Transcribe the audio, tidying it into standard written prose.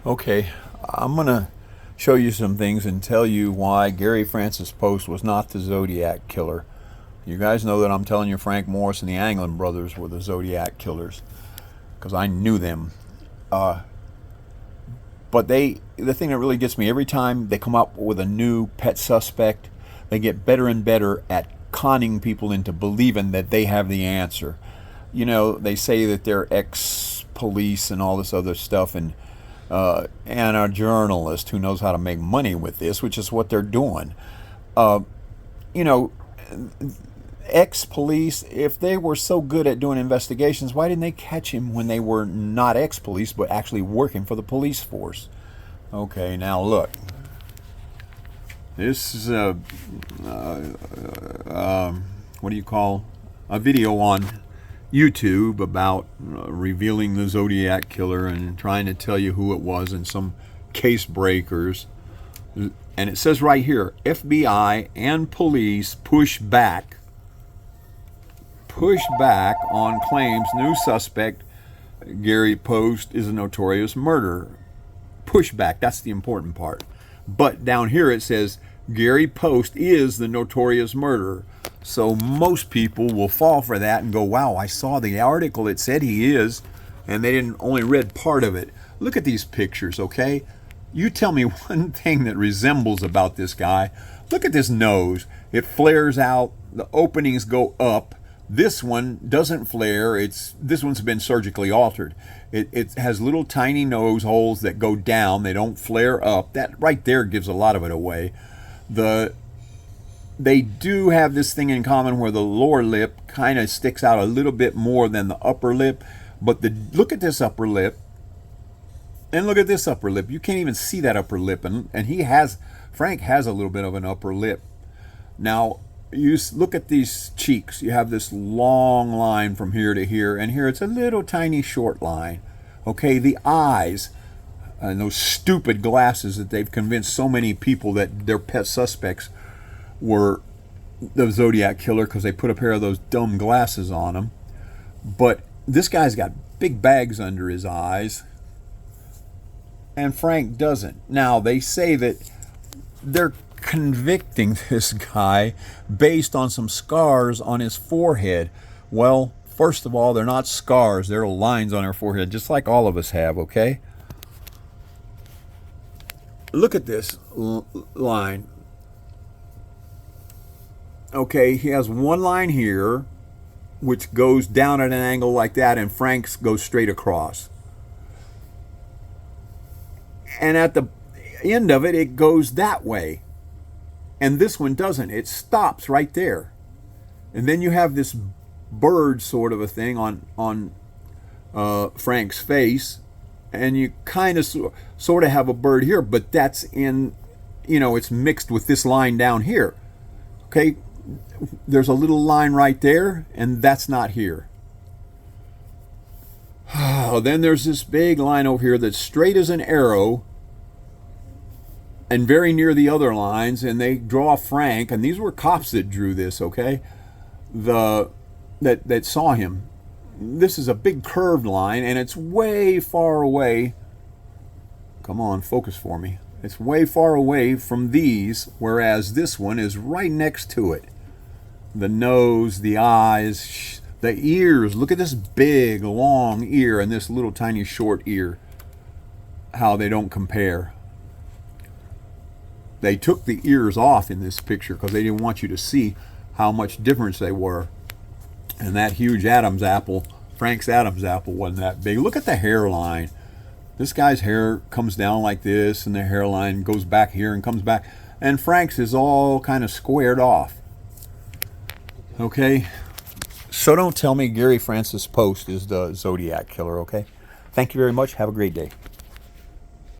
Okay, I'm going to show you some things and tell you why Gary Francis Post was not the Zodiac Killer. You guys know that I'm telling you Frank Morris and the Anglin brothers were the Zodiac Killers because I knew them. But the thing that really gets me, every time they come up with a new pet suspect, they get better and better at conning people into believing that they have the answer. You know, they say that they're ex-police and all this other stuff, and a journalist who knows how to make money with this, which is what they're doing. You know, ex-police, if they were so good at doing investigations, why didn't they catch him when they were not ex-police but actually working for the police force? Okay, now look. This is a what do you call a video on YouTube about revealing the Zodiac Killer and trying to tell you who it was and some case breakers. And it says right here, FBI and police push back on claims new suspect Gary Post is a notorious murderer. Pushback, that's the important part. But down here it says Gary Post is the notorious murderer. So most people will fall for that and go, wow, I saw the article, it said he is, and they didn't only read part of it. Look at these pictures, okay? You tell me one thing that resembles about this guy. Look at this nose. It flares out, the openings go up. This one doesn't flare. This one's been surgically altered. It has little tiny nose holes that go down. They don't flare up. That right there gives a lot of it away. They do have this thing in common where the lower lip kind of sticks out a little bit more than the upper lip. But look at this upper lip. And look at this upper lip. You can't even see that upper lip. And Frank has a little bit of an upper lip. Now, you look at these cheeks. You have this long line from here to here, and here it's a little tiny short line. Okay, the eyes and those stupid glasses that they've convinced so many people that their pet suspects were the Zodiac Killer because they put a pair of those dumb glasses on him. But this guy's got big bags under his eyes, and Frank doesn't. Now, they say that they're convicting this guy based on some scars on his forehead. Well, first of all, they're not scars. They're lines on our forehead, just like all of us have, okay? Look at this line. Okay, he has one line here, which goes down at an angle like that, and Frank's goes straight across. And at the end of it, it goes that way. And this one doesn't. It stops right there. And then you have this bird sort of a thing on Frank's face. And you kind of sort of have a bird here, but that's in, it's mixed with this line down here. Okay, there's a little line right there, and that's not here. Then there's this big line over here that's straight as an arrow and very near the other lines, and they draw Frank, and these were cops that drew this, okay? That saw him. This is a big curved line, and it's way far away. Come on, focus for me. It's way far away from these, whereas this one is right next to it. The nose, the eyes, the ears. Look at this big, long ear and this little tiny short ear. How they don't compare. They took the ears off in this picture because they didn't want you to see how much difference they were. And that huge Adam's apple, Frank's Adam's apple, wasn't that big. Look at the hairline. This guy's hair comes down like this, and the hairline goes back here and comes back. And Frank's is all kind of squared off. Okay? So don't tell me Gary Francis Post is the Zodiac Killer, okay? Thank you very much. Have a great day.